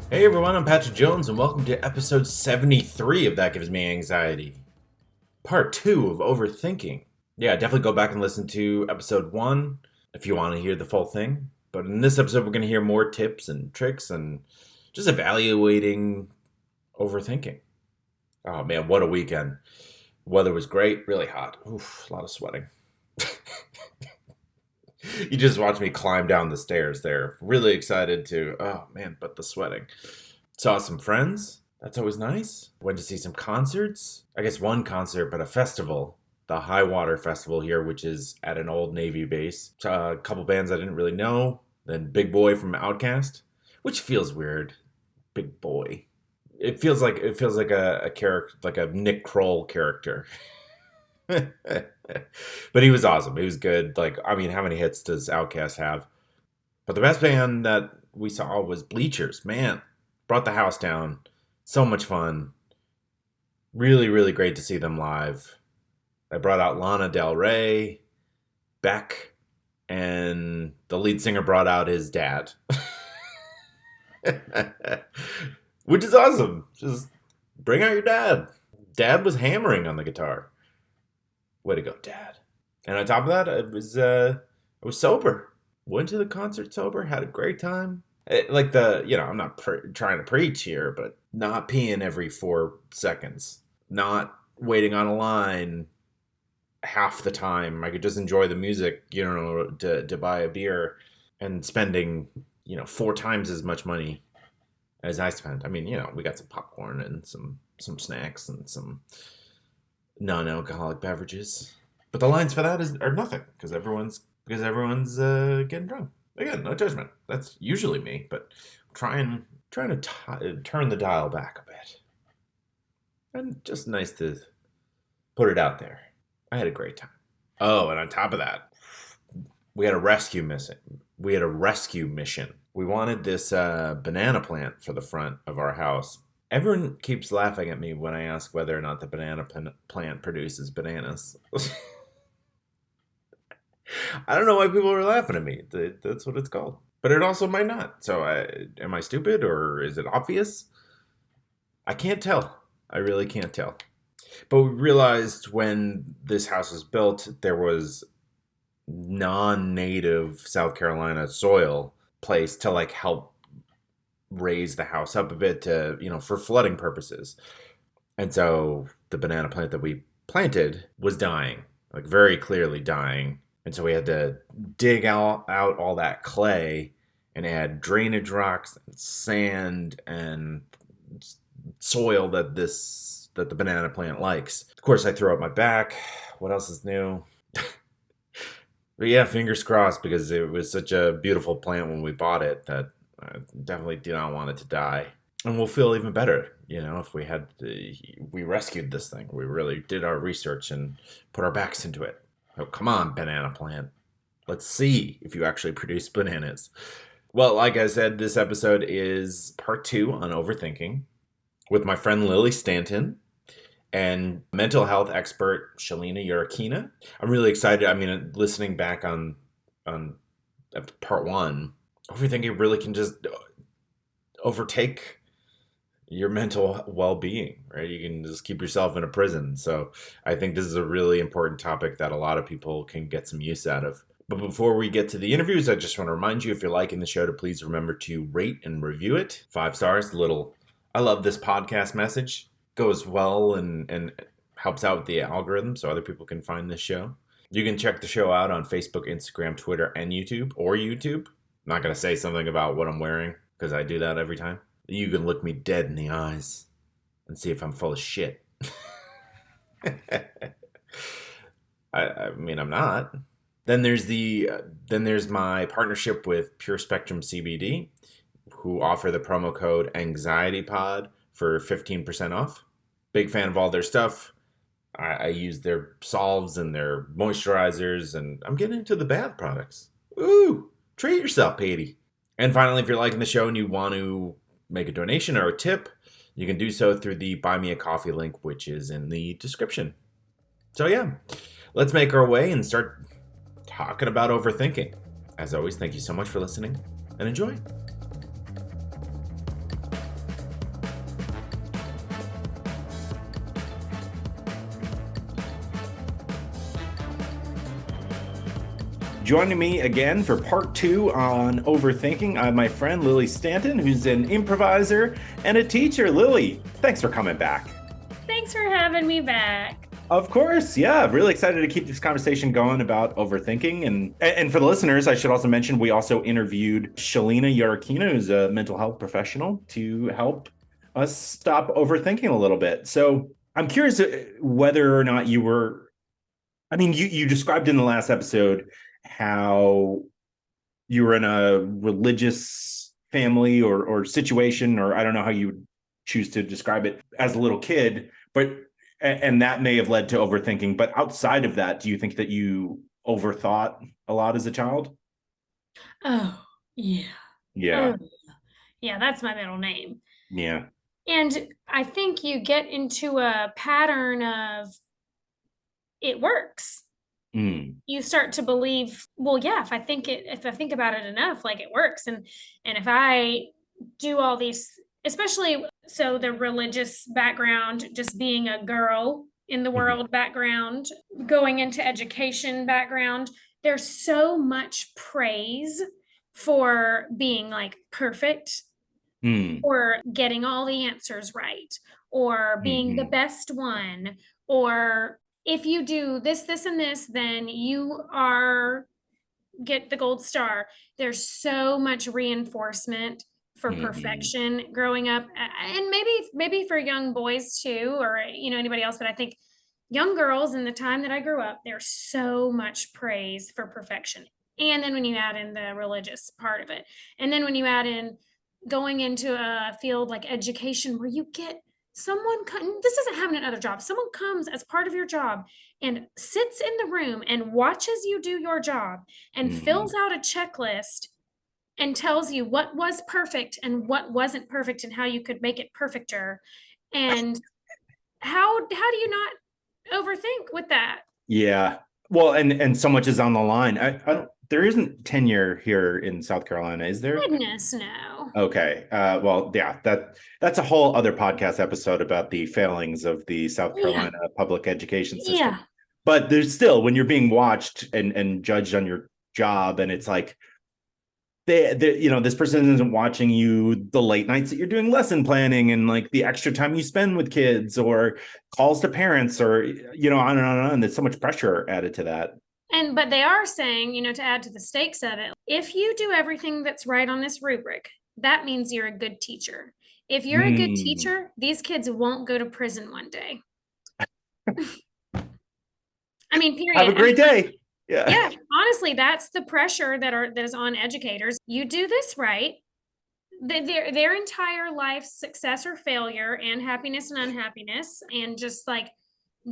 Hey everyone, I'm Patrick Jones, and welcome to episode 73 of That Gives Me Anxiety. Part 2 of Overthinking. Yeah, definitely go back and listen to episode 1 if you want to hear the full thing. But in this episode, we're going to hear more tips and tricks and just evaluating overthinking. Oh man, what a weekend. Weather was great, really hot. Oof, a lot of sweating. You just watched me climb down the stairs there. Really excited but the sweating. Saw some friends. That's always nice. Went to see some concerts. I guess one concert, but a festival. The High Water Festival here, which is at an old Navy base. Saw a couple bands I didn't really know. Then Big Boy from Outkast, which feels weird. Big Boy. It feels like a character, like a Nick Kroll character. But he was awesome. He was good. Like, I mean, how many hits does Outkast have? But the best band that we saw was Bleachers. Man, brought the house down. So much fun. Really, really great to see them live. I brought out Lana Del Rey, Beck, and the lead singer brought out his dad. Which is awesome. Just bring out your dad. Dad was hammering on the guitar. Way to go, Dad. And on top of that, I was sober. Went to the concert sober, had a great time. I'm not trying to preach here, but not peeing every 4 seconds. Not waiting on a line half the time. I could just enjoy the music, to buy a beer and spending, 4 times as much money as I spent. I mean, we got some popcorn and some snacks and some non-alcoholic beverages, but the lines for that are nothing because everyone's getting drunk. Again, no judgment. That's usually me, but I'm trying to turn the dial back a bit, and just nice to put it out there. I had a great time. Oh, and on top of that, we had a rescue mission. We wanted this banana plant for the front of our house. Everyone keeps laughing at me when I ask whether or not the banana plant produces bananas. I don't know why people are laughing at me. That's what it's called. But it also might not. So am I stupid or is it obvious? I can't tell. I really can't tell. But we realized when this house was built, there was non-native South Carolina soil placed to help raise the house up a bit to, for flooding purposes. And so the banana plant that we planted was dying, very clearly dying. And so we had to dig out all that clay and add drainage rocks and sand and soil that the banana plant likes. Of course, I threw up my back. What else is new? But yeah, fingers crossed, because it was such a beautiful plant when we bought it that I definitely do not want it to die. And we'll feel even better, if we rescued this thing. We really did our research and put our backs into it. Oh, come on, banana plant. Let's see if you actually produce bananas. Well, like I said, this episode is part 2 on overthinking with my friend Lilly Stanton and mental health expert Shelena Yarukhina. I'm really excited. I mean, listening back on part 1, overthinking really can just overtake your mental well-being, right? You can just keep yourself in a prison. So I think this is a really important topic that a lot of people can get some use out of. But before we get to the interviews, I just want to remind you, if you're liking the show, to please remember to rate and review it. 5 stars, I love this podcast message. Goes well and helps out with the algorithm so other people can find this show. You can check the show out on Facebook, Instagram, Twitter, and YouTube. I'm not going to say something about what I'm wearing because I do that every time. You can look me dead in the eyes and see if I'm full of shit. I mean, I'm not. Then there's my partnership with Pure Spectrum CBD, who offer the promo code AnxietyPod for 15% off. Big fan of all their stuff. I use their solves and their moisturizers, and I'm getting into the bath products. Ooh, treat yourself, Petey. And finally, if you're liking the show and you want to make a donation or a tip, you can do so through the Buy Me a Coffee link, which is in the description. So yeah, let's make our way and start talking about overthinking. As always, thank you so much for listening and enjoy. Joining me again for part 2 on Overthinking, I have my friend Lilly Stanton, who's an improviser and a teacher. Lilly, thanks for coming back. Thanks for having me back. Of course, yeah. Really excited to keep this conversation going about overthinking. And for the listeners, I should also mention we also interviewed Shelena Yarukhina, who's a mental health professional, to help us stop overthinking a little bit. So I'm curious whether or not you described in the last episode how you were in a religious family or situation, or I don't know how you would choose to describe it, as a little kid, and that may have led to overthinking. But outside of that, do you think that you overthought a lot as a child? Oh, yeah. Yeah. Oh, yeah, that's my middle name. Yeah. And I think you get into a pattern of it works. Mm. You start to believe, well, yeah, if I think about it enough, like it works. And if I do all these, especially so the religious background, just being a girl in the Mm-hmm. world background, going into education background, there's so much praise for being like perfect Mm. or getting all the answers right or being the Mm-hmm. best one, or if you do this, this, and this, then you are get the gold star. There's so much reinforcement for Mm-hmm. perfection growing up, and maybe for young boys too, or anybody else. But I think young girls in the time that I grew up, there's so much praise for perfection. And then when you add in the religious part of it, and then when you add in going into a field like education where you get someone this doesn't happen in other jobs. Someone comes as part of your job and sits in the room and watches you do your job and Mm-hmm. fills out a checklist and tells you what was perfect and what wasn't perfect and how you could make it perfecter. And how do you not overthink with that? Yeah. Well, and so much is on the line. I don't, there isn't tenure here in South Carolina, is there? Goodness, no. Okay. Well, yeah, that's a whole other podcast episode about the failings of the South Yeah. Carolina public education system. Yeah. But there's still, when you're being watched and judged on your job, and it's like this person isn't watching you the late nights that you're doing lesson planning and like the extra time you spend with kids or calls to parents or on and on and on. There's so much pressure added to that. But they are saying, to add to the stakes of it, if you do everything that's right on this rubric, that means you're a good teacher. If you're a good Mm. teacher, these kids won't go to prison one day. I mean, Have period. a great day. Yeah. Yeah, honestly, that's the pressure that is on educators. You do this right, their entire life's success or failure and happiness and unhappiness and just like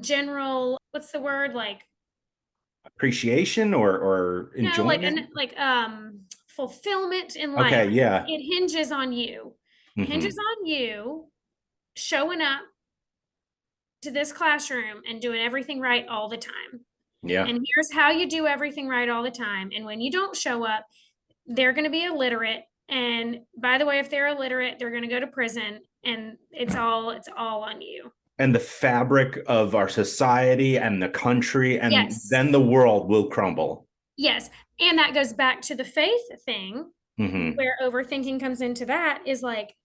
general, what's the word, like Appreciation or like enjoyment. an fulfillment in life. Okay, yeah. It hinges on you. Hinges Hmm. on you showing up to this classroom and doing everything right all the time. Yeah. And here's how you do everything right all the time. And when you don't show up, they're going to be illiterate. And by the way, if they're illiterate, they're going to go to prison, and it's all on you. And the fabric of our society and the country, and Yes. then the world will crumble. Yes. And that goes back to the faith thing, Hmm. where overthinking comes into that, is like,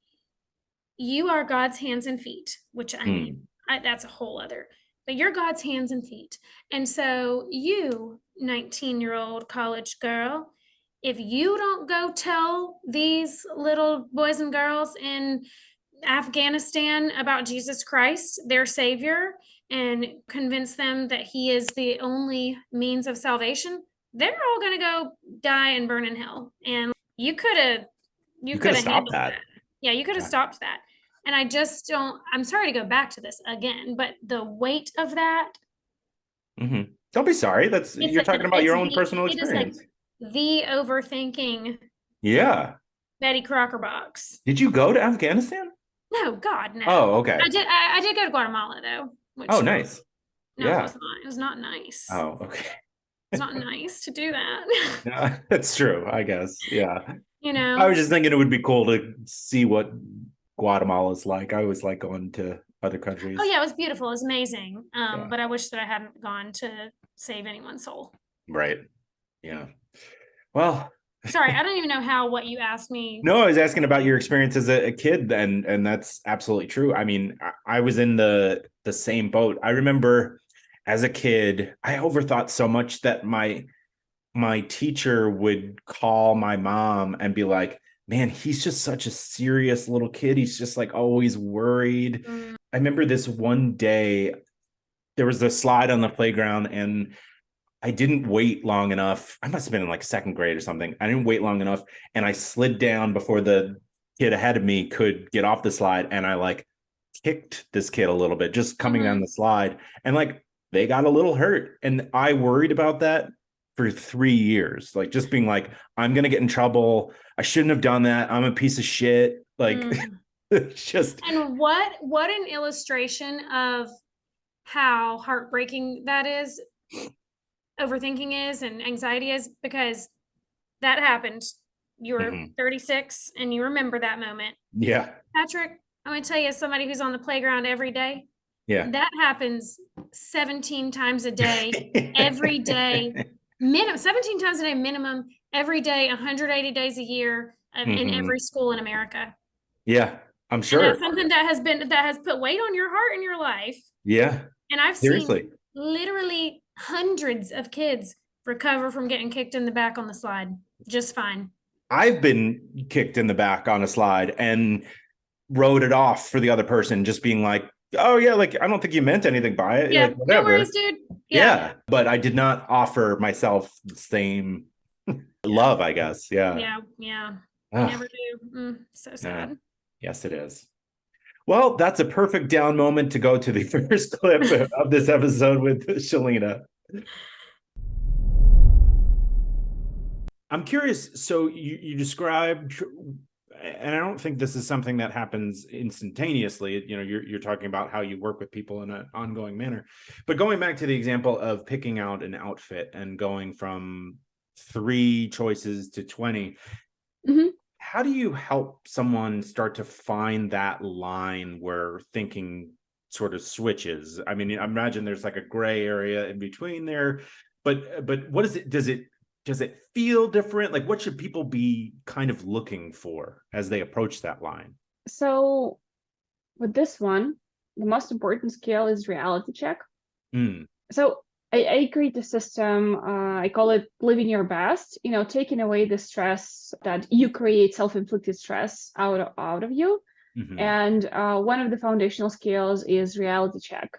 you are God's hands and feet, which I mean, Mm. that's a whole other, but you're God's hands and feet. And so you, 19-year-old college girl, if you don't go tell these little boys and girls in Afghanistan about Jesus Christ, their savior, and convince them that he is the only means of salvation, they're all going to go die and burn in hell. And you You could could have have stopped handled that. that. Yeah, you could have Yeah. stopped that. And I just don't, I'm sorry to go back to this again, but the weight of that, Hmm. Don't be sorry. That's you're talking about your own personal it is like experience. the overthinking Yeah. Betty Crocker box. Did you go to Afghanistan? No, God, no. Oh, okay. I did go to Guatemala though, Oh, which nice. no, Yeah. it was not nice. Oh, okay. It's not nice to do that. Yeah, that's true, I guess. Yeah. You I know? was just thinking it would be cool to see what Guatemala's like. I always like going to other Oh countries. yeah, it was beautiful. It was amazing. Yeah. But I wish that I hadn't gone to save anyone's soul. Right. Yeah. Well, Sorry, I don't even know what you asked me. no, I was asking about your experience as a kid, and that's absolutely true. I mean, I was in the same boat. I remember as a kid, I overthought so much that my teacher would call my mom and be like, "Man, he's just such a serious little kid. He's just like always worried." Mm, I remember this one day there was a slide on the playground and I didn't wait long enough. I must have been in like second grade or something. I didn't wait long enough and I slid down before the kid ahead of me could get off the slide. And I like kicked this kid a little bit just coming down mhm. the slide. And like they got a little hurt. And I worried about that for 3 years. Like just being like, I'm going to get in trouble. I shouldn't have done that. I'm a piece of shit. Like Mm. it's just, And what an illustration of how heartbreaking that is, overthinking is, and anxiety is, because that happened. You were mhm. 36 and you remember that moment. Yeah. Patrick, I'm going to tell you, as somebody who's on the playground every day, Yeah. that happens 17 times a day, every day, minimum 17 times a day, minimum, every day, 180 days a year, in hmm every school in America. Yeah, I'm And that's sure. something that has put weight on your heart and your life. Yeah, And I've seen seriously. literally hundreds of kids recover from getting kicked in the back on the slide just fine. I've been kicked in the back on a slide and wrote it off for the other person, just being like, oh, yeah, like, I don't think you meant anything by it. Yeah, Like, no worries, whatever. dude. Yeah, Yeah. But I did not offer myself the same yeah, love, I guess. Yeah. yeah, yeah. We Oh, never do. So yeah. sad. Yes, it is. Well, that's a perfect down moment to go to the first clip of this episode with Shelena. I'm curious. So you described, and I don't think this is something that happens instantaneously. You know, you're talking about how you work with people in an ongoing manner. But going back to the example of picking out an outfit and going from 3 choices to 20, Mhm. how do you help someone start to find that line where thinking sort of switches? I mean, I imagine there's like a gray area in between there, but what is it? Does it feel different? Like what should people be kind of looking for as they approach that line? So with this one, the most important skill is reality check. Mm, So I create a system, I call it living your best, taking away the stress that you create, self-inflicted stress out of you. hmm And one of the foundational skills is reality check,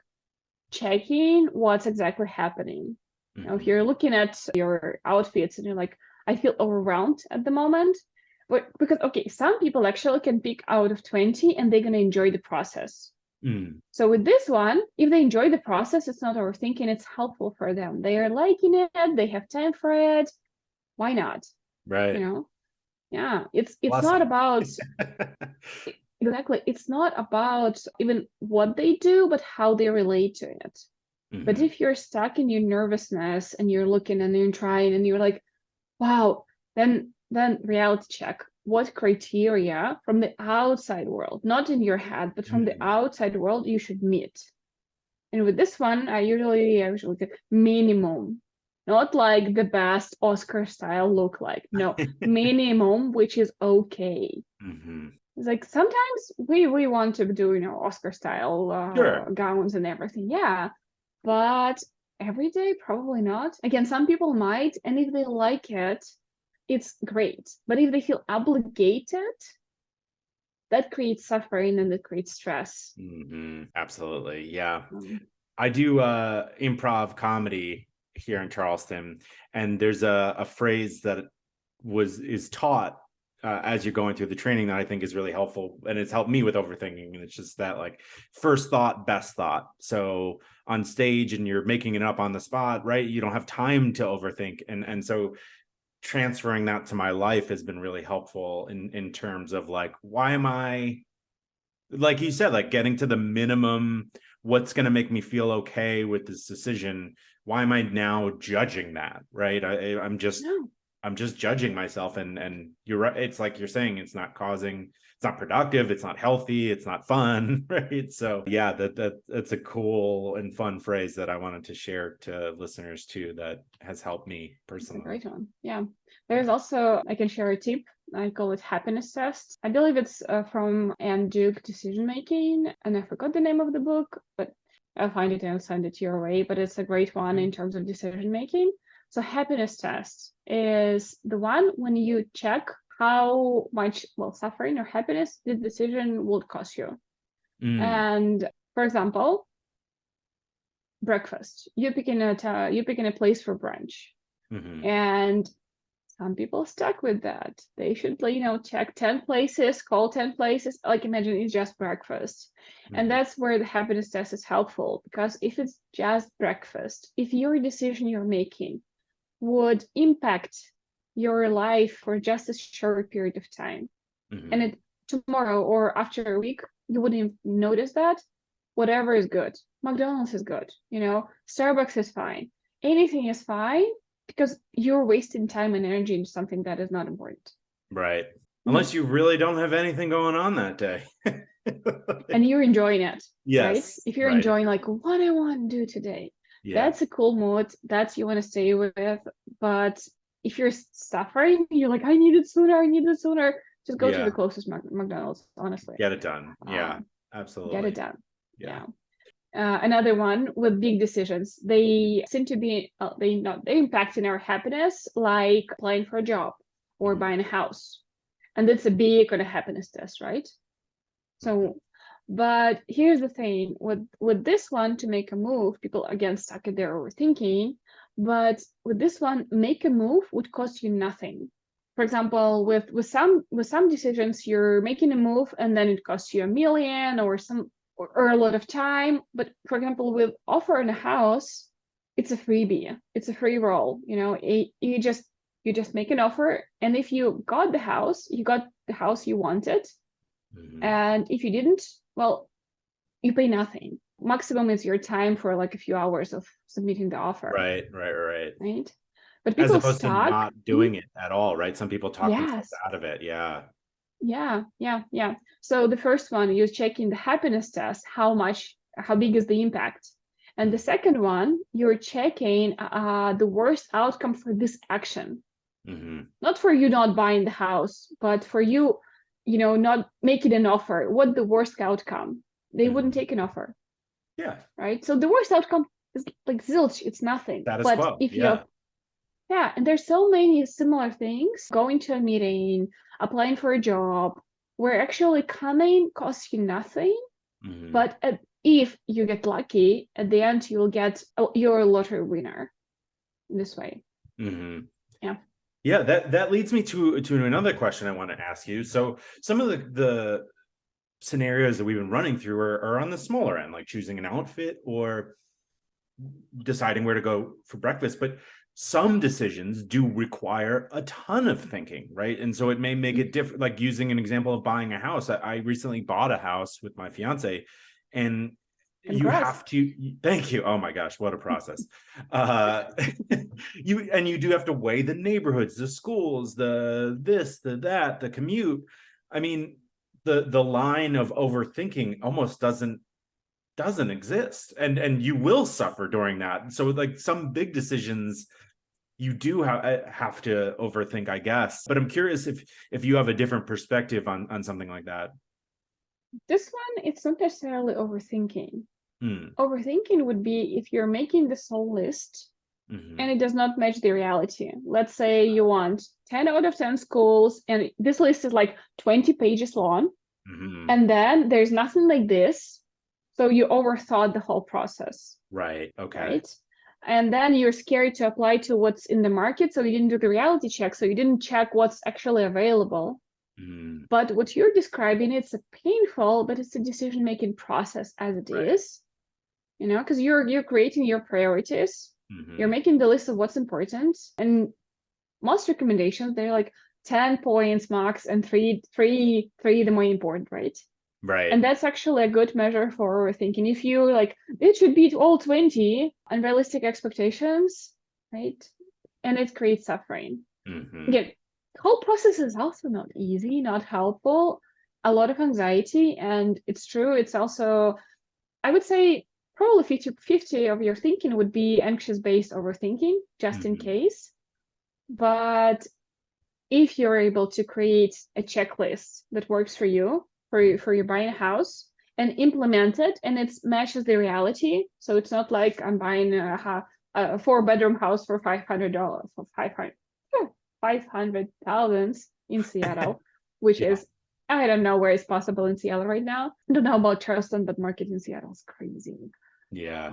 checking what's exactly happening. If hmm you're looking at your outfits and you're like, I feel overwhelmed at the moment, but because, okay, some people actually can pick out of 20 and they're going to enjoy the process. mm, So with this one, if they enjoy the process, it's not overthinking, it's helpful for them. They are liking it, they have time for it. Why not? You right. know? Yeah. It's not Blessing. about exactly, it's not about even what they do, but how they relate to it. But hmm if you're stuck in your nervousness and you're looking and you're trying and you're like, wow, then reality check. What criteria from the outside world, not in your head, but from the hmm outside world you should meet? And with this one, I usually get minimum, not like the best Oscar style look like. No, minimum, which is okay. hmm It's like sometimes we want to do, Oscar style Sure. gowns and everything. Yeah, but every day probably not. Again, some people might, and if they like it, it's great. But if they feel obligated, that creates suffering and that creates stress. Absolutely. Yeah. Um, I do improv comedy here in Charleston, and there's a phrase that is taught as you're going through the training that I think is really helpful, and it's helped me with overthinking. And it's just that like first thought, best thought. So on stage, and you're making it up on the spot, right? You don't have time to overthink, and so transferring that to my life has been really helpful in terms of like, why am I, like you said, like getting to the minimum, what's going to make me feel okay with this decision? Why am I now judging that? Right. no, I'm just judging myself. And you're right. It's like you're saying, it's not productive. It's not healthy. It's not fun. Right. So yeah, that's a cool and fun phrase that I wanted to share to listeners too, that has helped me it's a personally. great one. Yeah. There's also, I can share a tip. I call it happiness test. I believe it's from Anne Duke Decision Making, and I forgot the name of the book, but I'll find it and I'll send it your way. But it's a great one in terms of decision making. So happiness test is the one when you check how much, well, suffering or happiness the decision would cost you. And for example, breakfast. You're picking a place for brunch, and some people stuck with that. They should, check 10 places, call 10 places. Like imagine it's just breakfast. And that's where the happiness test is helpful, because if it's just breakfast, if your decision you're making would impact your life for just a short period of time, and tomorrow or after a week, you wouldn't notice that, whatever is good. McDonald's is good, Starbucks is fine. Anything is fine, because you're wasting time and energy into something that is not important. Right. Unless you really don't have anything going on that day. And you're enjoying it. Yes. Right? If you're enjoying like what I want to do today, that's a cool mood. That's you want to stay with. But if you're suffering, you're like, I need it sooner. Just go to the closest McDonald's, honestly. Get it done. Yeah, absolutely. Get it done. Yeah. Another one with big decisions. They seem to be they impacting our happiness, like applying for a job or buying a house, and that's a big kind of happiness test, right? So, but here's the thing with this one, to make a move, people again stuck in their overthinking. But with this one, make a move would cost you nothing. For example, with some decisions, you're making a move and then it costs you $1 million or a lot of time. But for example, with offering a house, it's a freebie. It's a free roll. You just make an offer, and if you got the house, you got the house you wanted. And if you didn't, well, you pay nothing. Maximum is your time for like a few hours of submitting the offer. Right. But people as opposed to not doing it at all, right? Some people talk themselves out of it. Yeah. So the first one, you're checking the happiness test, how big is the impact? And the second one, you're checking the worst outcome for this action. Not for you not buying the house, but for you, not making an offer. What the worst outcome? They wouldn't take an offer. Yeah. Right. So the worst outcome is like zilch. It's nothing. Status but quo. If you're and there's so many similar things. Going to a meeting, applying for a job, where actually coming costs you nothing. But if you get lucky, at the end you'll get your lottery winner this way. Yeah, that leads me to another question I want to ask you. So some of the scenarios that we've been running through are on the smaller end, like choosing an outfit or deciding where to go for breakfast. But some decisions do require a ton of thinking, right? And so it may make it different. Like using an example of buying a house, I recently bought a house with my fiance, and you have to, thank you. Oh my gosh, what a process. You do have to weigh the neighborhoods, the schools, the that, the commute. I mean, the line of overthinking almost doesn't exist, and you will suffer during that. So like some big decisions you do have to overthink, I guess. But I'm curious if you have a different perspective on something like that. This one, it's not necessarily overthinking. Overthinking would be if you're making this whole list and it does not match the reality. Let's say you want 10 out of 10 schools, and this list is like 20 pages long, and then there's nothing like this. So you overthought the whole process. Right. Okay. Right. And then you're scared to apply to what's in the market. So you didn't do the reality check. So you didn't check what's actually available. But what you're describing, it's a painful, but it's a decision-making process as it is, because you're creating your priorities. You're making the list of what's important. And most recommendations, they're like 10 points max and three the more important, right? Right. And that's actually a good measure for overthinking. If you like, it should beat all 20 unrealistic expectations, right? And it creates suffering. Again, the whole process is also not easy, not helpful, a lot of anxiety. And it's true. It's also, I would say, probably 50-50 of your thinking would be anxious-based overthinking, just in case. But if you're able to create a checklist that works for you, for your buying a house, and implement it, and it matches the reality. So it's not like I'm buying a 4-bedroom house for $500, for 500,000 in Seattle, which Yeah. is, I don't know where it's possible in Seattle right now. I don't know about Charleston, but market in Seattle is crazy. Yeah.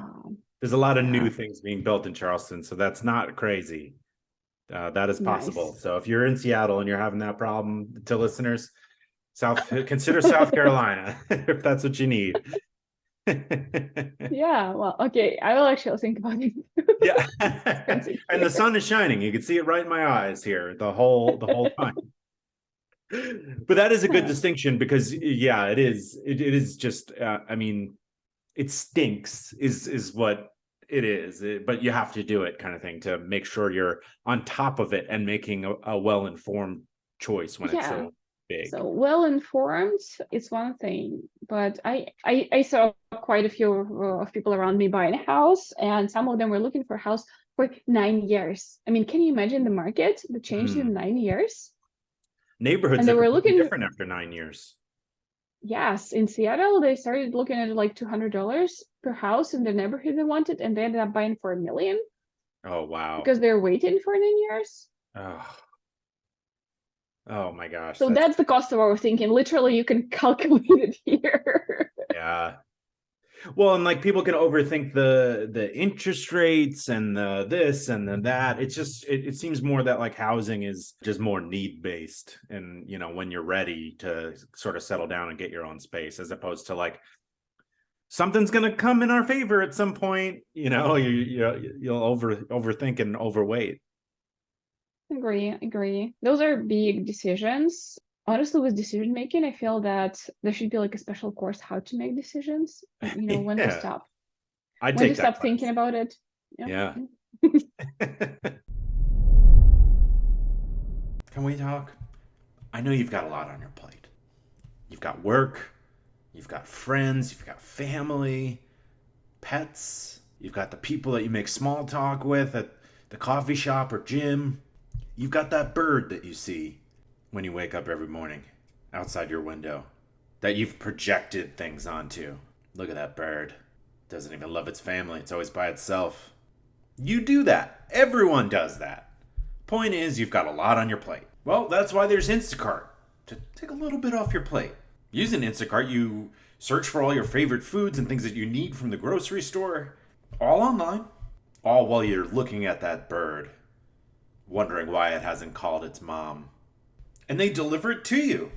There's a lot of yeah. new things being built in Charleston, so that's not crazy. That is possible. Nice. So if you're in Seattle and you're having that problem, to listeners, consider South Carolina if that's what you need. Yeah, well, okay, I will actually think about it. Yeah. And the sun is shining. You can see it right in my eyes here the whole time. But that is a good distinction because yeah, it is just I mean, it stinks is what it is, but you have to do it kind of thing to make sure you're on top of it and making a well-informed choice when it's so big. So well-informed is one thing, but I saw quite a few of people around me buying a house, and some of them were looking for a house for 9 years. I mean, can you imagine the market that changed in 9 years? Neighborhoods and they are were looking different after 9 years. Yes, in Seattle, they started looking at like $200 per house in the neighborhood they wanted, and they ended up buying for $1 million. Oh, wow. Because they're waiting for 9 years. Oh my gosh. So that's the cost of overthinking. Literally, you can calculate it here. Yeah. Well, and like people can overthink the interest rates and the this and then that. It's just it seems more that like housing is just more need based, and you know, when you're ready to sort of settle down and get your own space, as opposed to like something's gonna come in our favor at some point. You know, you'll overthink and overweight. Agree. Those are big decisions. Honestly, with decision making, I feel that there should be like a special course how to make decisions. You know, when to stop. I'd when take to that stop thinking about it. Yeah. Can we talk? I know you've got a lot on your plate. You've got work, you've got friends, you've got family, pets, you've got the people that you make small talk with at the coffee shop or gym. You've got that bird that you see when you wake up every morning outside your window that you've projected things onto. Look at that bird. Doesn't even love its family. It's always by itself. You do that. Everyone does that. Point is, you've got a lot on your plate. Well, that's why there's Instacart, to take a little bit off your plate. Using Instacart, you search for all your favorite foods and things that you need from the grocery store, all online, all while you're looking at that bird, wondering why it hasn't called its mom. And they deliver it to you.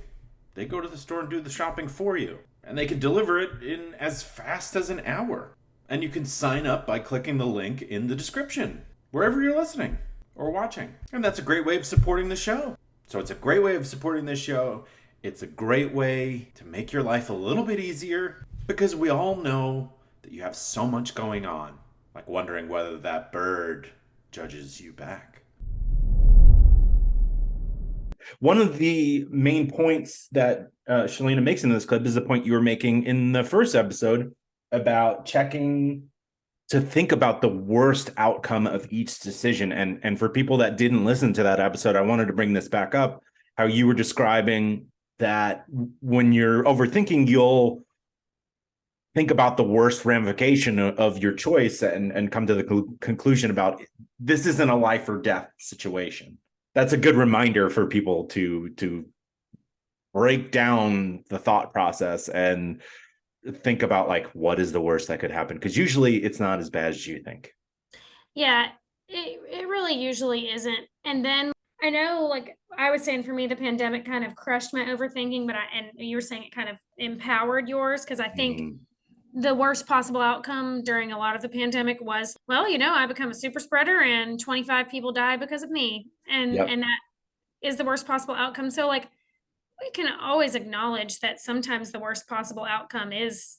They go to the store and do the shopping for you. And they can deliver it in as fast as an hour. And you can sign up by clicking the link in the description, wherever you're listening or watching. And that's a great way of supporting the show. So it's a great way of supporting this show. It's a great way to make your life a little bit easier, because we all know that you have so much going on, like wondering whether that bird judges you back. One of the main points that Shelena makes in this clip is the point you were making in the first episode about checking to think about the worst outcome of each decision. And for people that didn't listen to that episode, I wanted to bring this back up, how you were describing that when you're overthinking, you'll think about the worst ramification of your choice and come to the conclusion about this isn't a life or death situation. That's a good reminder for people to break down the thought process and think about like what is the worst that could happen, because usually it's not as bad as you think. Yeah, it really usually isn't. And then I know, like I was saying, for me, the pandemic kind of crushed my overthinking, but and you were saying it kind of empowered yours, because I think the worst possible outcome during a lot of the pandemic was, well, you know, I become a super spreader and 25 people die because of me. And that is the worst possible outcome. So like, we can always acknowledge that sometimes the worst possible outcome is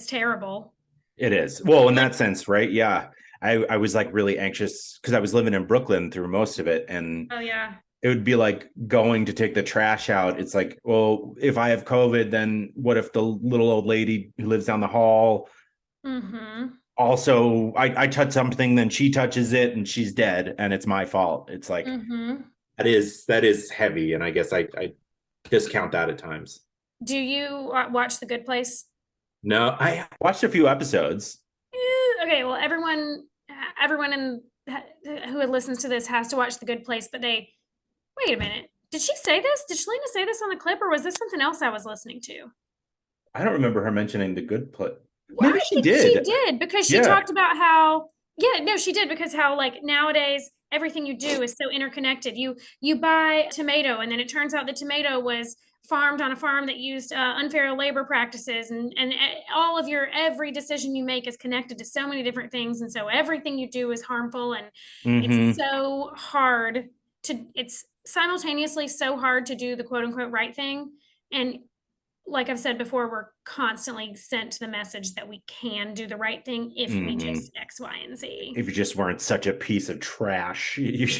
terrible. It is. Well, in that sense, right? Yeah. I was like really anxious because I was living in Brooklyn through most of it. And oh yeah, it would be like going to take the trash out. It's like, well, if I have COVID, then what if the little old lady who lives down the hall also I touch something, then she touches it and she's dead and it's my fault. It's like, That is heavy, and I guess I discount that at times. Do you watch The Good Place? No, I watched a few episodes. Okay, well, everyone who listens to this has to watch The Good Place, but they wait a minute. Did she say this? Did Shelena say this on the clip, or was this something else I was listening to? I don't remember her mentioning the good play. Well, Maybe I she think she did. did because she Yeah. talked about how, yeah, no, she did because how like nowadays everything you do is so interconnected. You buy a tomato and then it turns out the tomato was farmed on a farm that used unfair labor practices, and all of your every decision you make is connected to so many different things, and so everything you do is harmful, and it's Mm-hmm. so hard it's simultaneously so hard to do the quote unquote right thing. And like I've said before, we're constantly sent the message that we can do the right thing if we Mm-hmm. just X, Y, and Z. If you just weren't such a piece of trash,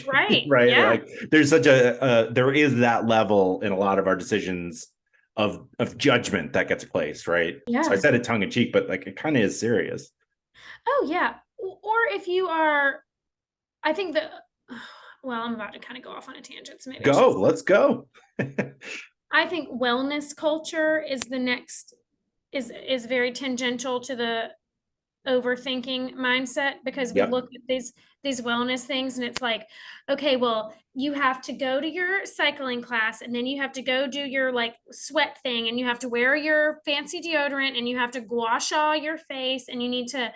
Right. right? Yeah. Like there's there is that level in a lot of our decisions of judgment that gets placed, right? Yeah. So I said it tongue in cheek, but like it kind of is serious. Oh yeah. Or if you are, I think well, I'm about to kind of go off on a tangent, so maybe Let's go. I think wellness culture is the next is very tangential to the overthinking mindset, because we Yep. look at these wellness things and it's like, okay, well, you have to go to your cycling class and then you have to go do your like sweat thing and you have to wear your fancy deodorant and you have to gua sha your face and you need to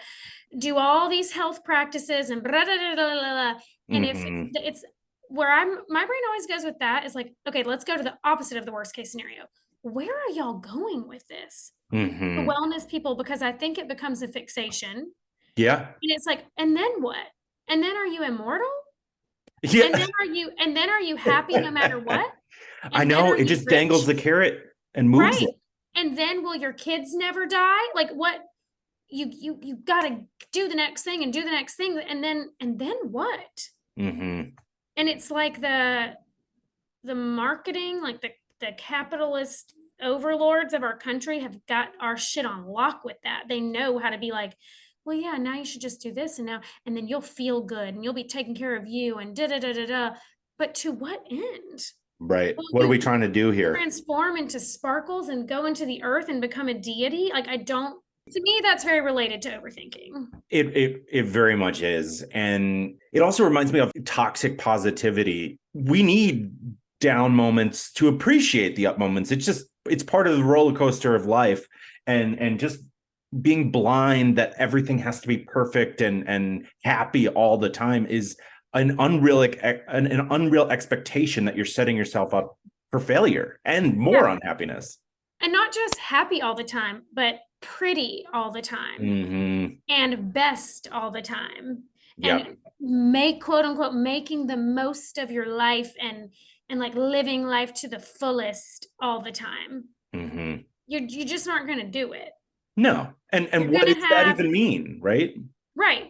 do all these health practices and blah, blah, blah, blah, blah. And if it's where my brain always goes with that is like, okay, let's go to the opposite of the worst case scenario. Where are y'all going with this? The wellness people, because I think it becomes a fixation. Yeah. And it's like, and then what? And then are you immortal? Yeah. And then are you happy no matter what? And I know it just dangles the carrot and moves it. And then will your kids never die? Like what? You gotta do the next thing and do the next thing, and then what? Mm-hmm. And it's like the marketing, like the capitalist overlords of our country have got our shit on lock with that. They know how to be like, well, yeah, now you should just do this and then you'll feel good and you'll be taking care of you and da da da da da. But to what end? Right. What are we trying to do here? Transform into sparkles and go into the earth and become a deity? Like to me, that's very related to overthinking. It very much is. And it also reminds me of toxic positivity. We need down moments to appreciate the up moments. It's part of the roller coaster of life. And just being blind that everything has to be perfect and happy all the time is an unreal expectation that you're setting yourself up for failure and more unhappiness. And not just happy all the time, but pretty all the time, and best all the time, and quote unquote making the most of your life and like living life to the fullest all the time. You just aren't going to do it. No. And what does that even mean, right? Right.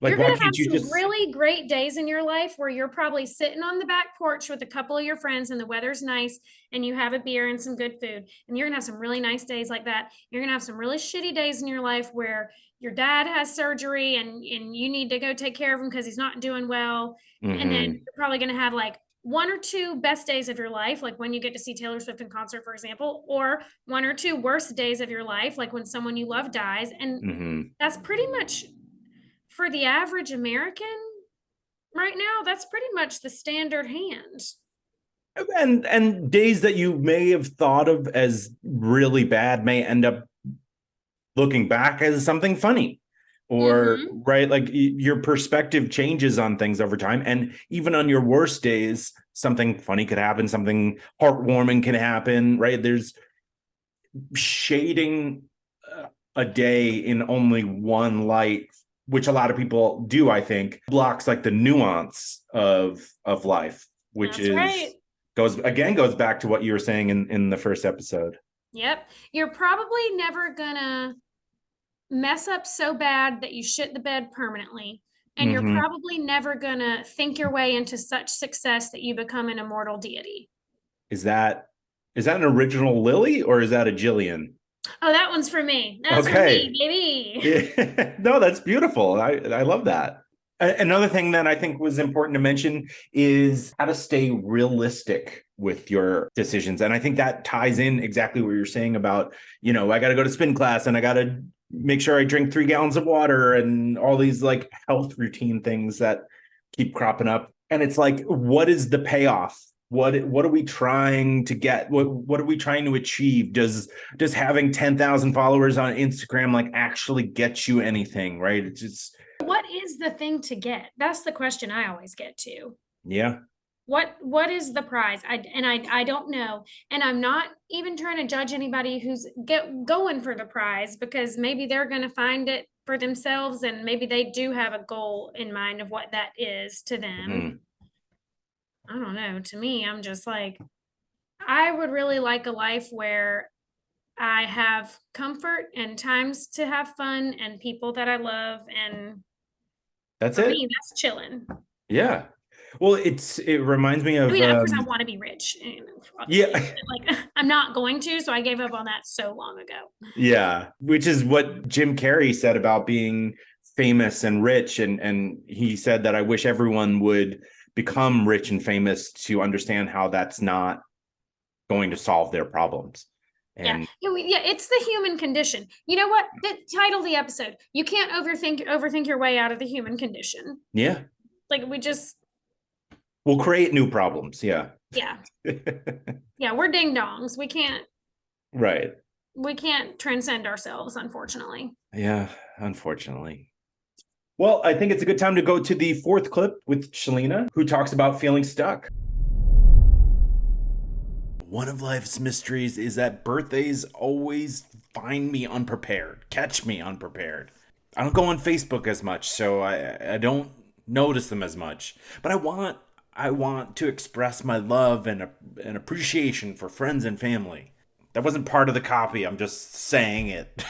Like, you're going to have some really great days in your life where you're probably sitting on the back porch with a couple of your friends and the weather's nice and you have a beer and some good food. And you're going to have some really nice days like that. You're going to have some really shitty days in your life where your dad has surgery and you need to go take care of him because he's not doing well. And then you're probably going to have like one or two best days of your life, like when you get to see Taylor Swift in concert, for example, or one or two worst days of your life, like when someone you love dies. And that's pretty much, for the average American right now, that's pretty much the standard hand. And days that you may have thought of as really bad may end up looking back as something funny, or right, like your perspective changes on things over time. And even on your worst days, something funny could happen, something heartwarming can happen, right? There's shading a day in only one light, which a lot of people do, I think, blocks like the nuance of life, which goes back to what you were saying in the first episode. Yep. You're probably never gonna mess up so bad that you shit the bed permanently. And you're probably never gonna think your way into such success that you become an immortal deity. Is that an original Lilly or is that a Jillian? Oh, that one's for me. That's for me, baby. No, that's beautiful. I love that. Another thing that I think was important to mention is how to stay realistic with your decisions. And I think that ties in exactly what you're saying about, I got to go to spin class and I got to make sure I drink 3 gallons of water and all these like health routine things that keep cropping up. And it's like, what is the payoff? What are we trying to get? What are we trying to achieve? Does having 10,000 followers on Instagram like actually get you anything, right? It's just, what is the thing to get? That's the question I always get to. yeah. What is the prize? I don't know. And I'm not even trying to judge anybody who's going for the prize, because maybe they're going to find it for themselves, and maybe they do have a goal in mind of what that is to them. Mhm. I don't know. To me, I'm just like, I would really like a life where I have comfort and times to have fun and people that I love, and That's for it. me, that's chilling. Yeah. Well, it reminds me of I mean, of course, I want to be rich. yeah. Like I'm not going to, so I gave up on that so long ago. Yeah, which is what Jim Carrey said about being famous and rich, and he said that I wish everyone would become rich and famous to understand how that's not going to solve their problems. And Yeah, it's the human condition. You know what? The title of the episode. You can't overthink your way out of the human condition. yeah, Like we'll create new problems. Yeah. yeah. Yeah, we're ding dongs. Right. We can't transcend ourselves, unfortunately. Yeah, unfortunately. Well, I think it's a good time to go to the fourth clip with Shelena, who talks about feeling stuck. One of life's mysteries is that birthdays always find me unprepared, catch me unprepared. I don't go on Facebook as much, so I don't notice them as much. But I want to express my love and appreciation for friends and family. That wasn't part of the copy. I'm just saying it.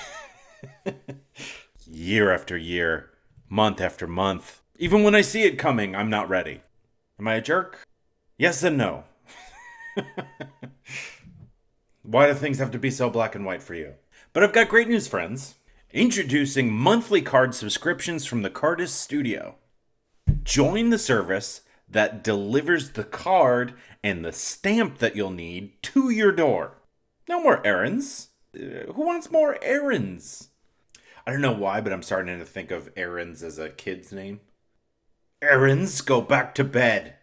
Year after year, month after month. Even when I see it coming, I'm not ready. Am I a jerk? Yes and no. Why do things have to be so black and white for you? But I've got great news, friends. Introducing monthly card subscriptions from the Cardist studio. Join the service that delivers the card and the stamp that you'll need to your door. No more errands. Who wants more errands? I don't know why, but I'm starting to think of errands as a kid's name. Errands, go back to bed.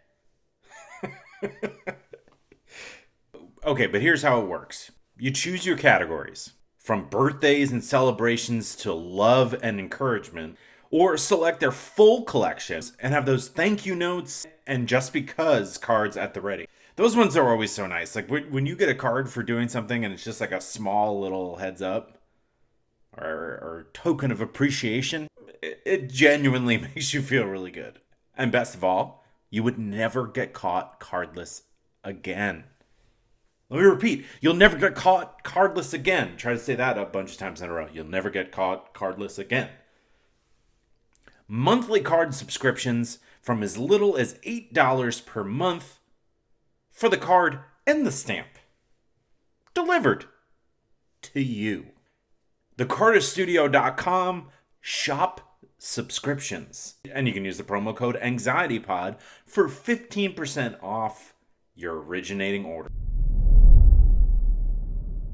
Okay, but here's how it works. You choose your categories, from birthdays and celebrations to love and encouragement, or select their full collections and have those thank you notes and just because cards at the ready. Those ones are always so nice. Like when you get a card for doing something and it's just like a small little heads up or token of appreciation, it genuinely makes you feel really good. And best of all, you would never get caught cardless again. Let me repeat, you'll never get caught cardless again. Try to say that a bunch of times in a row. You'll never get caught cardless again. Monthly card subscriptions from as little as $8 per month for the card and the stamp. Delivered to you. TheCardistStudio.com shop subscriptions. And you can use the promo code AnxietyPod for 15% off your originating order.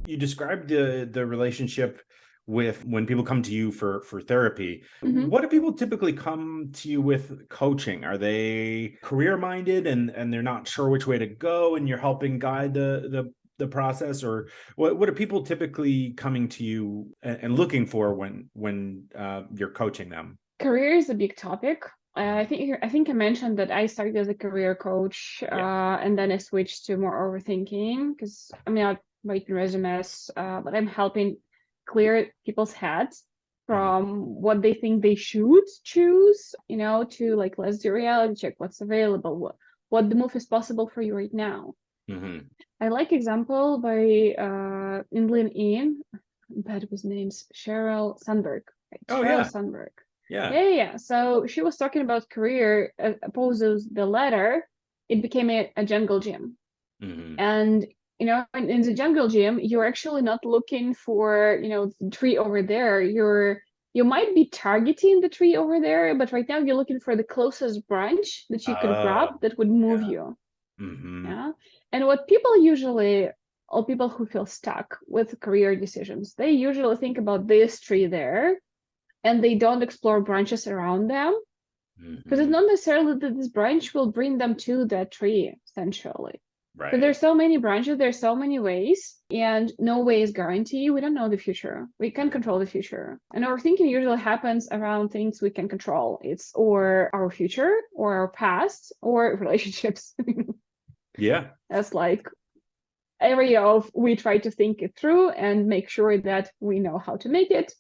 You described the relationship with when people come to you for therapy. Mhm. What do people typically come to you with coaching? Are they career minded and they're not sure which way to go and you're helping guide the process? Or what are people typically coming to you and looking for when you're coaching them? Career is a big topic. I think I mentioned that I started as a career coach, and then I switched to more overthinking because I'm not writing resumes, but I'm helping clear people's heads from what they think they should choose, to like, let's do a reality check, what's available, what the move is possible for you right now. Mm-hmm. I like example by in LinkedIn, that was name's Sheryl Sandberg. Right? Oh, Sheryl yeah. Sandberg. Yeah. Yeah. So she was talking about career opposed to the latter. It became a jungle gym. Mm-hmm. And, in the jungle gym, you're actually not looking for, the tree over there. You're you might be targeting the tree over there, but right now you're looking for the closest branch that you can grab Oh, that would move yeah. you. Mm-hmm. Yeah. And what people usually, or people who feel stuck with career decisions, they usually think about this tree there and they don't explore branches around them. Because it's Mm-hmm. not necessarily that this branch will bring them to that tree, essentially. But Right. there's so many branches, there's so many ways, and no way is guaranteed. We don't know the future. We can't Right. control the future. And overthinking usually happens around things we can control. It's or our future, or our past, or relationships. Yeah. That's like area of we try to think it through and make sure that we know how to make it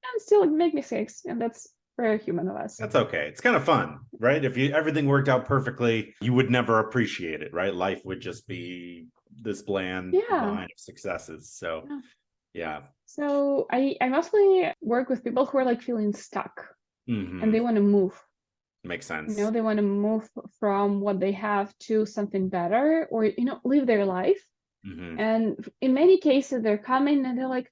and still make mistakes. And that's very human of us. That's okay. It's kind of fun, right? If everything worked out perfectly, you would never appreciate it, right? Life would just be this bland Yeah. line of successes. So, Yeah. yeah. So I mostly work with people who are like feeling stuck and they Mm-hmm. want to move. Makes You sense. know, they want to move from what they have to something better or, you know, live their life. Mm-hmm. And in many cases, they're coming and they're like,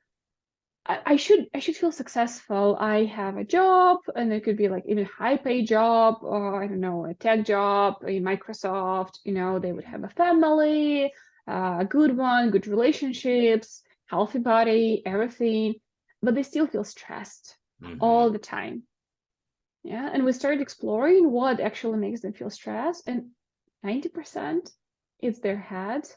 I should feel successful. I have a job, and it could be like even high paid job, or I don't know, a tech job in Microsoft. You know, they would have a family, a good one, good relationships, healthy body, everything, but they still feel stressed Mm-hmm. all the time. Yeah, and we started exploring what actually makes them feel stressed, and 90% it's their head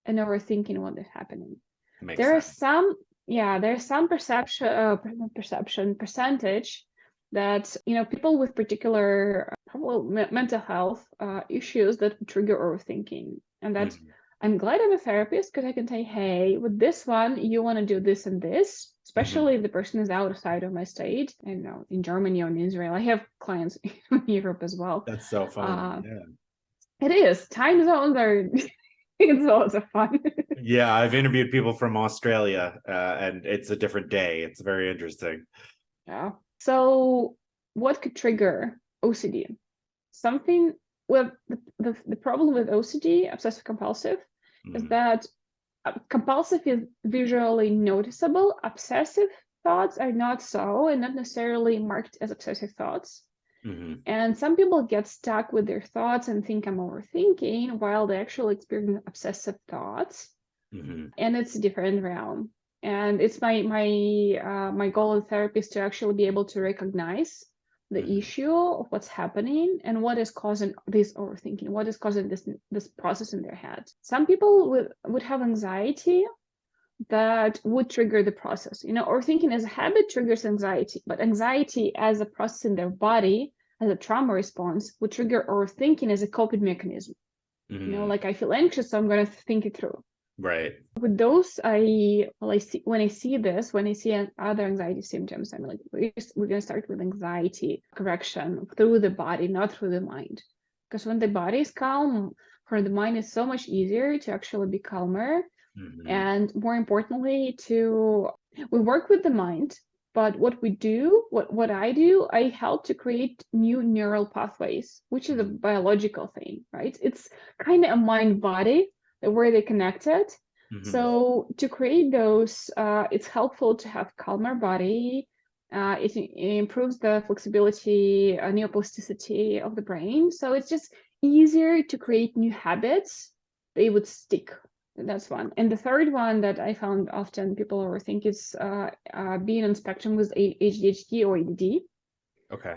and overthinking what is happening. Makes There are sense. some, yeah, there's some percentage that, you know, people with particular probably mental health issues that trigger overthinking. And that Mm-hmm. I'm glad I'm a therapist because I can say, hey, with this one, you want to do this and this, Mm-hmm. especially if the person is outside of my state. I don't know, in Germany or in Israel. I have clients in Europe as well. That's so fun. Uh, Yeah. it is. Time zones are, it's also fun. Yeah, I've interviewed people from Australia, and it's a different day. It's very interesting. Yeah. So what could trigger OCD? Something with the problem with OCD, obsessive compulsive, is Mm-hmm. that compulsive is visually noticeable. Obsessive thoughts are not so, and not necessarily marked as obsessive thoughts. Mm-hmm. And some people get stuck with their thoughts and think I'm overthinking while they actually experience obsessive thoughts, Mm-hmm. and it's a different realm. And it's my goal in therapy is to actually be able to recognize the Mm-hmm. issue of what's happening and what is causing this overthinking, what is causing this process in their head. Some people would have anxiety that would trigger the process. You know, overthinking as a habit triggers anxiety, but anxiety as a process in their body, as a trauma response, would trigger overthinking as a coping mechanism. You know, Mm-hmm. like I feel anxious, so I'm going to think it through. Right. With those, I see when I see this, when I see other anxiety symptoms, I'm like, we're gonna start with anxiety correction through the body, not through the mind. Because when the body is calm, for the mind it's so much easier to actually be calmer. Mm-hmm. And more importantly, we work with the mind, but what I do, I help to create new neural pathways, which is a Mm-hmm. biological thing, right? It's kind of a mind body, the way they connected. Mm-hmm. So to create those, it's helpful to have calmer body. It improves the flexibility, neuroplasticity of the brain. So it's just easier to create new habits. They would stick. That's one. And the third one that I found often people overthink is being on spectrum with ADHD or ADD. Okay.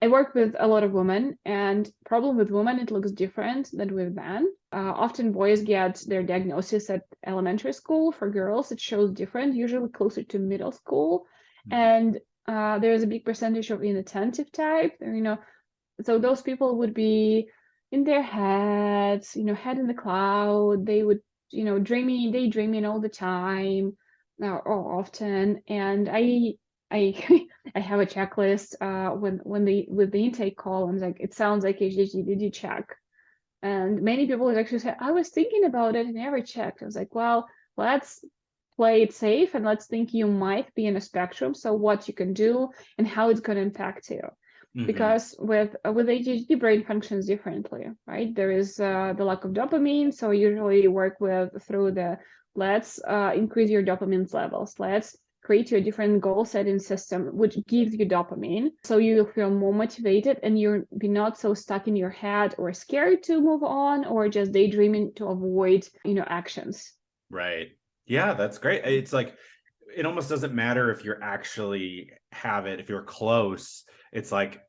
I work with a lot of women, and problem with women, it looks different than with men. Often boys get their diagnosis at elementary school. For girls, it shows different, usually closer to middle school. Mm-hmm. And there's a big percentage of inattentive type. You know, so those people would be in their heads, you know, head in the cloud. They would, you know, daydreaming all the time, or often. And I I have a checklist when the with the intake call. I'm like, it sounds like ADHD. Did you check? And many people would actually say, I was thinking about it and never checked. I was like, well, let's play it safe and let's think you might be in a spectrum. So what you can do and how it's going to impact you. Mm-hmm. Because with ADHD, brain functions differently, right? There is the lack of dopamine. So usually work with through the let's increase your dopamine levels. Let's create you a different goal setting system, which gives you dopamine. So you feel more motivated and you'll be not so stuck in your head or scared to move on or just daydreaming to avoid, actions. Right. Yeah, that's great. It's like, it almost doesn't matter if you're actually have it, if you're close. It's like,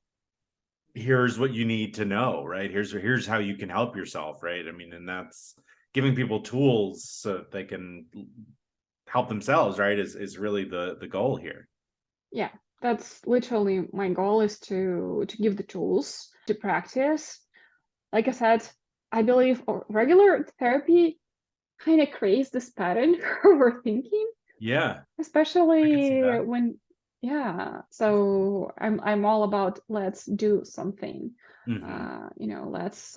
here's what you need to know, right? Here's how you can help yourself, right? I mean, and that's giving people tools so that they can help themselves, right? Is really the goal here. Yeah, that's literally my goal, is to give the tools to practice. Like I said, I believe regular therapy kind of creates this pattern for overthinking, Yeah, I can see especially that. when, yeah. So I'm all about, let's do something. Hmm.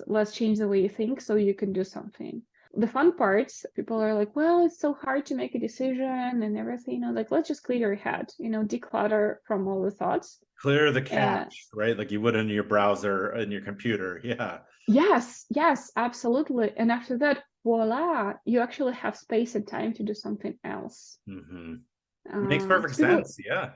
Let's change the way you think so you can do something. The fun parts, people are like, well, it's so hard to make a decision and everything. Like, let's just clear your head, declutter from all the thoughts. Clear the And cache, right? Like you would in your browser, in your computer. Yeah. yes, absolutely. And after that, voila, you actually have space and time to do something else. Hmm. Makes perfect So people, sense. Yeah.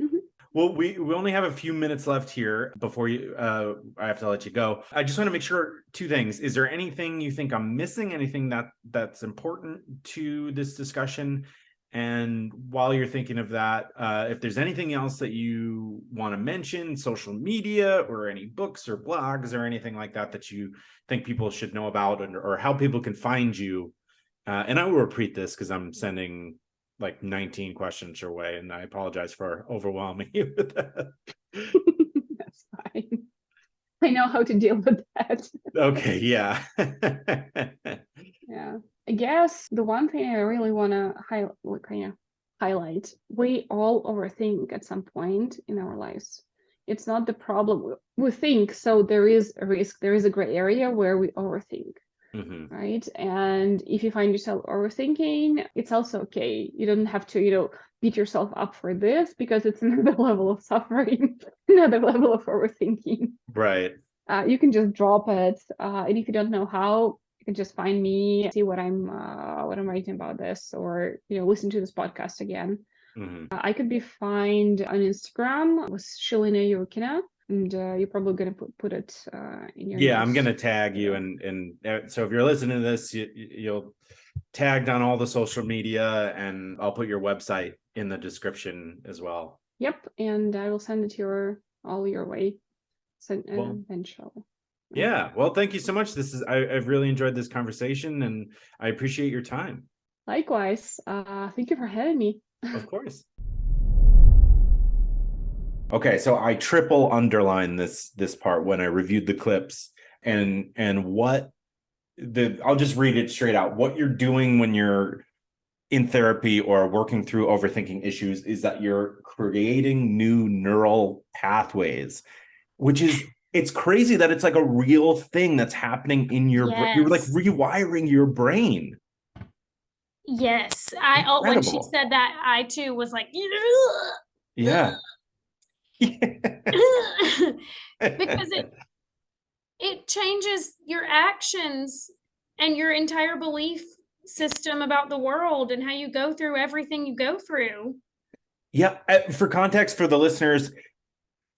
mhm. Well, we only have a few minutes left here before I have to let you go. I just want to make sure two things. Is there anything you think I'm missing? Anything that's important to this discussion? And while you're thinking of that, if there's anything else that you want to mention, social media or any books or blogs or anything like that that you think people should know about, or how people can find you. And I will repeat this because I'm sending like 19 questions your way, and I apologize for overwhelming you with that. That's fine. I know how to deal with that. Okay, yeah. Yeah. I guess the one thing I really want to highlight, we all overthink at some point in our lives. It's not the problem. We think, so there is a risk, there is a gray area where we overthink. Hmm. Right? And if you find yourself overthinking, it's also okay. You don't have to, beat yourself up for this, because it's another level of suffering, another level of overthinking. Right. You can just drop it. And if you don't know how, you can just find me, see what I'm writing about this, or listen to this podcast again. Hmm. I could be found on Instagram with Shelena Yarukhina, and you're probably gonna put it in your Yeah, I'm notes. gonna tag you, and so if you're listening to this, you'll tagged on all the social media, and I'll put your website in the description as well. Yep, and I will send it all your way. Well, Eventually. yeah. Well, thank you so much. I've really enjoyed this conversation, and I appreciate your time. Likewise. Thank you for having me. Of course. Okay, so I triple underline this part when I reviewed the clips, and what I'll just read it straight out. What you're doing when you're in therapy or working through overthinking issues is that you're creating new neural pathways, which is, it's crazy that it's like a real thing that's happening in your brain. You're like Yes. rewiring your brain. Yes. When she Incredible. said that, I too was like, Yeah. because it changes your actions and your entire belief system about the world and how you go through everything you go through. Yeah. For context for the listeners,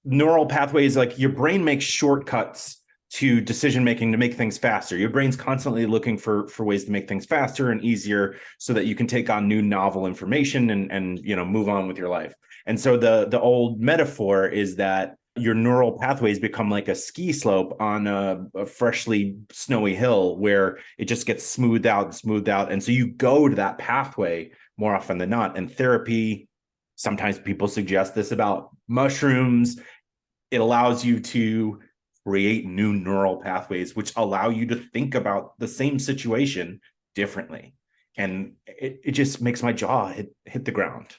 neural pathways, like your brain makes shortcuts to decision making to make things faster. Your brain's constantly looking for ways to make things faster and easier so that you can take on new novel information and move on with your life. And so the old metaphor is that your neural pathways become like a ski slope on a freshly snowy hill where it just gets smoothed out. And so you go to that pathway more often than not. And therapy, sometimes people suggest this about mushrooms. It allows you to create new neural pathways, which allow you to think about the same situation differently. And it just makes my jaw hit the ground.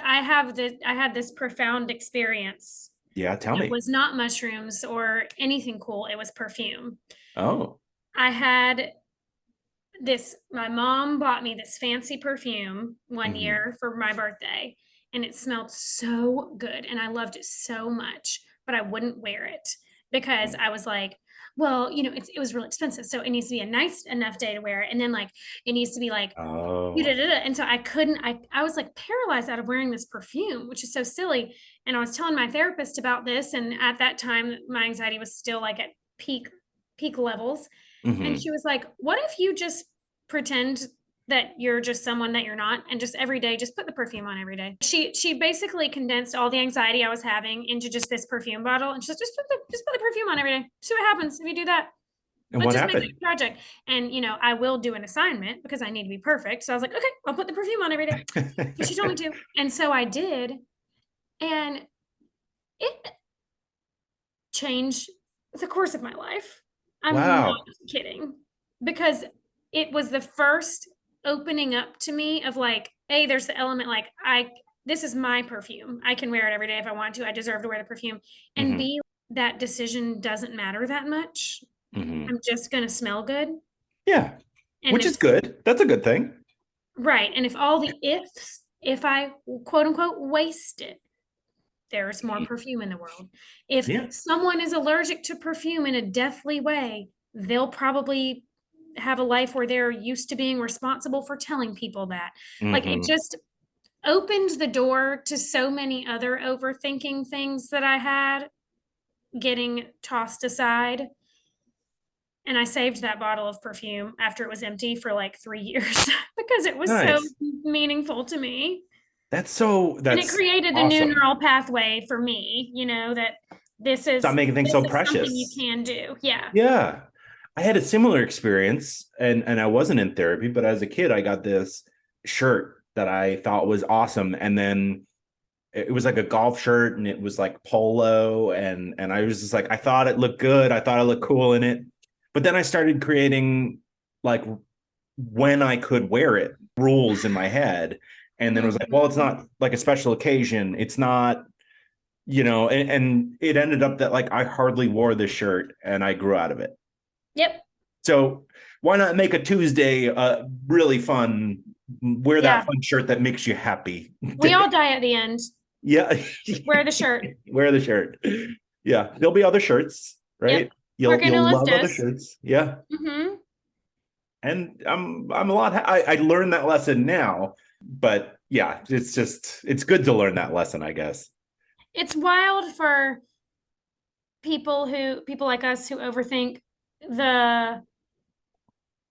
I had this profound experience. Yeah, tell It me. was not mushrooms or anything cool. It was perfume. Oh. I had my mom bought me this fancy perfume one Mm-hmm. year for my birthday, and it smelled so good and I loved it so much, but I wouldn't wear it because I was like, well, it was really expensive, so it needs to be a nice enough day to wear it, and then like it needs to be like Oh. and so I couldn't. I was like paralyzed out of wearing this perfume, which is so silly. And I was telling my therapist about this, and at that time, my anxiety was still like at peak levels. And Hmm. she was like, "What if you just pretend that you're just someone that you're not, and just every day, just put the perfume on every day." She basically condensed all the anxiety I was having into just this perfume bottle, and she's like, just put the perfume on every day. See what happens if you do that. And But what just make it happened? a project. And I will do an assignment because I need to be perfect. So I was like, okay, I'll put the perfume on every day. But she told me to. And so I did. And it changed the course of my life. I'm not Wow. kidding. Because it was the first opening up to me of like, A, there's the element like this is my perfume. I can wear it every day if I want to. I deserve to wear the perfume. And Hmm. B, that decision doesn't matter that much. Hmm. I'm just gonna smell good. Yeah, And which is if good. That's a good thing. Right. And if all the ifs, if I quote unquote waste it, there's more perfume in the world. If Yeah. someone is allergic to perfume in a deathly way, they'll probably have a life where they're used to being responsible for telling people that. Like it Hmm. just opened the door to so many other overthinking things that I had getting tossed aside. And I saved that bottle of perfume after it was empty for like 3 years because it was so Nice. meaningful to me. And it That's created a new awesome. neural pathway for me, that this Stop is making things this so is something you precious. can do. Yeah. Yeah. I had a similar experience and I wasn't in therapy, but as a kid, I got this shirt that I thought was awesome. And then it was like a golf shirt and it was like polo. And I was just like, I thought it looked good. I thought I looked cool in it. But then I started creating like when I could wear it rules in my head. And then it was like, well, it's Mhm. not like a special occasion. It's not, and it ended up that like I hardly wore this shirt and I grew out of it. Yep. So why not make a Tuesday really fun? Wear that Yeah. fun shirt that makes you happy. We all die at the end. Yeah. Wear the shirt. Wear the shirt. Yeah. There'll be other shirts, Yep. right? We're You'll gonna list love other us. shirts. Yeah. Hmm. And I'm a lot I learned that lesson now, but yeah, it's good to learn that lesson, I guess. It's wild for people like us who overthink the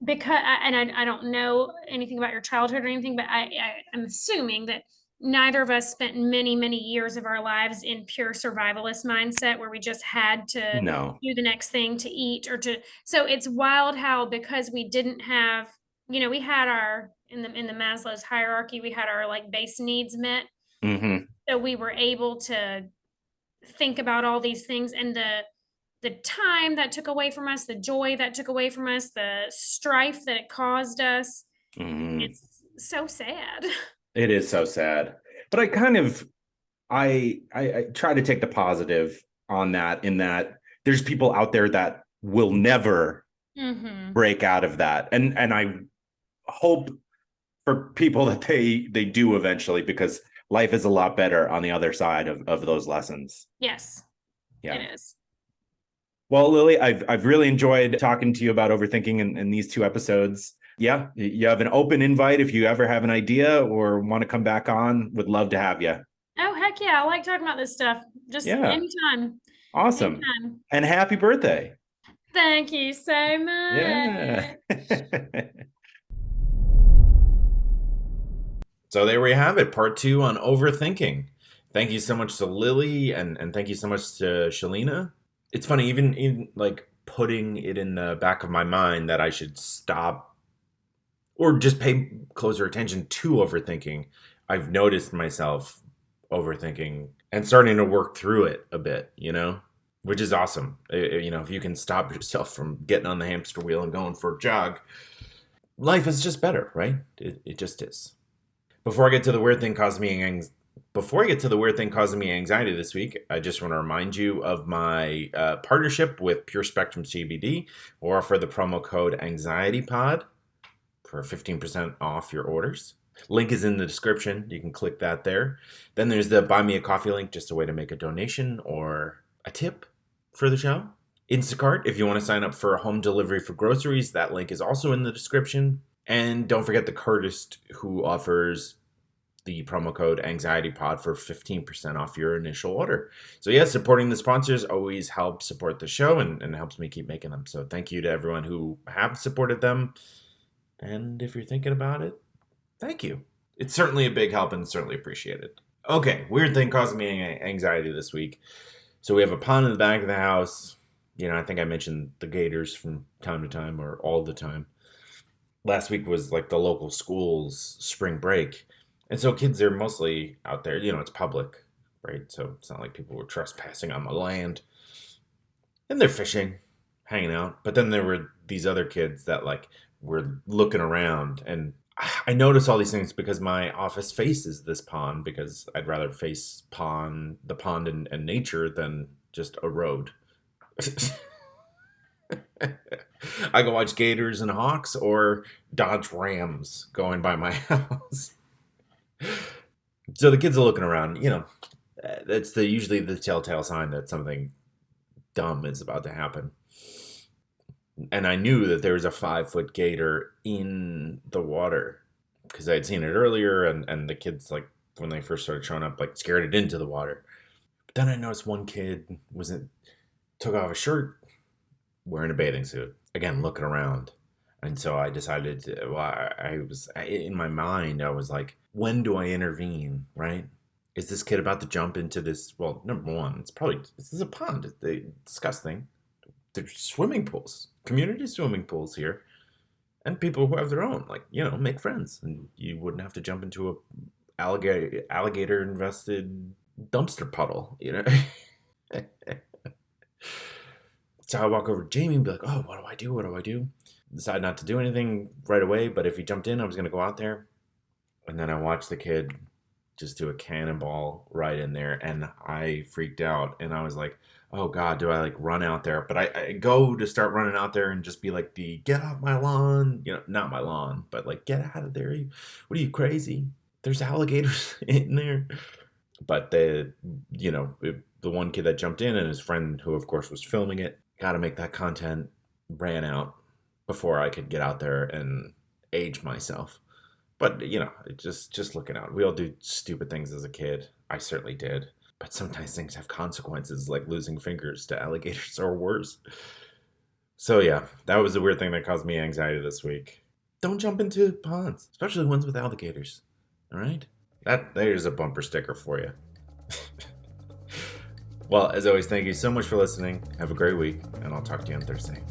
because I don't know anything about your childhood or anything, but I'm assuming that neither of us spent many years of our lives in pure survivalist mindset where we just had to No. do the next thing to eat or to. So it's wild how because we didn't have, we had our in the Maslow's hierarchy, we had our like base needs met, Hmm. so we were able to think about all these things, and the time that took away from us, the joy that took away from us, the strife that it caused us. Hmm. It's so sad. It is so sad. But I kind of I try to take the positive on that in that there's people out there that will never Hmm. break out of that. And I hope for people that they do eventually because life is a lot better on the other side of those lessons. Yes, Yeah. it is. Well, Lily, I've really enjoyed talking to you about overthinking in these two episodes. Yeah, you have an open invite if you ever have an idea or want to come back on. Would love to have you. Oh, heck yeah. I like talking about this stuff. Just Yeah, anytime. awesome. Anytime. And happy birthday. Thank you so Yeah. much. So there we have it, part two on overthinking. Thank you so much to Lily and thank you so much to Shelena. It's funny, even like putting it in the back of my mind that I should stop or just pay closer attention to overthinking. I've noticed myself overthinking and starting to work through it a bit, which is awesome. If you can stop yourself from getting on the hamster wheel and going for a jog, life is just better, right? It just is. Before I get to the weird thing causing me anxiety this week, I just want to remind you of my partnership with Pure Spectrum CBD, or offer the promo code AnxietyPod for 15% off your orders. Link is in the description. You can click that there. Then there's the Buy Me a Coffee link, just a way to make a donation or a tip for the show. Instacart, if you want to sign up for home delivery for groceries, that link is also in the description. And don't forget the Cardist, who offers the promo code AnxietyPod for 15% off your initial order. So yes, supporting the sponsors always helps support the show and helps me keep making them. So thank you to everyone who have supported them. And if you're thinking about it, thank you. It's certainly a big help and certainly appreciated. Okay, weird thing causing me anxiety this week. So we have a pond in the back of the house. I think I mentioned the gators from time to time or all the time. Last week was like the local school's spring break. And so kids are mostly out there, it's public, right? So it's not like people were trespassing on my land. And they're fishing, hanging out. But then there were these other kids that were looking around. And I notice all these things because my office faces this pond, because I'd rather face the pond and nature than just a road. I can watch gators and hawks or dodge rams going by my house. So the kids are looking around, that's usually the telltale sign that something dumb is about to happen. And I knew that there was a 5-foot gator in the water because I had seen it earlier, and the kids, when they first started showing up, scared it into the water. But then I noticed one kid took off his shirt, wearing a bathing suit, again, looking around. And so I decided in my mind, I was like, when do I intervene, right? Is this kid about to jump into this? Well, number one, this is a pond. It's disgusting. There's swimming pools, community swimming pools here. And people who have their own, make friends. And you wouldn't have to jump into a alligator-invested dumpster puddle, So I walk over to Jamie and be like, oh, what do I do? What do I do? Decide not to do anything right away, but if he jumped in, I was going to go out there. And then I watched the kid just do a cannonball right in there, and I freaked out. And I was like, oh, God, do I run out there? But I go to start running out there and just be like, get off my lawn. Not my lawn, but get out of there. What are you, crazy? There's alligators in there. But the one kid that jumped in and his friend, who of course was filming it, got to make that content, ran out before I could get out there and age myself. But, just looking out. We all do stupid things as a kid. I certainly did. But sometimes things have consequences, like losing fingers to alligators or worse. So yeah, that was a weird thing that caused me anxiety this week. Don't jump into ponds, especially ones with alligators. All right? There's a bumper sticker for you. Well, as always, thank you so much for listening. Have a great week, and I'll talk to you on Thursday.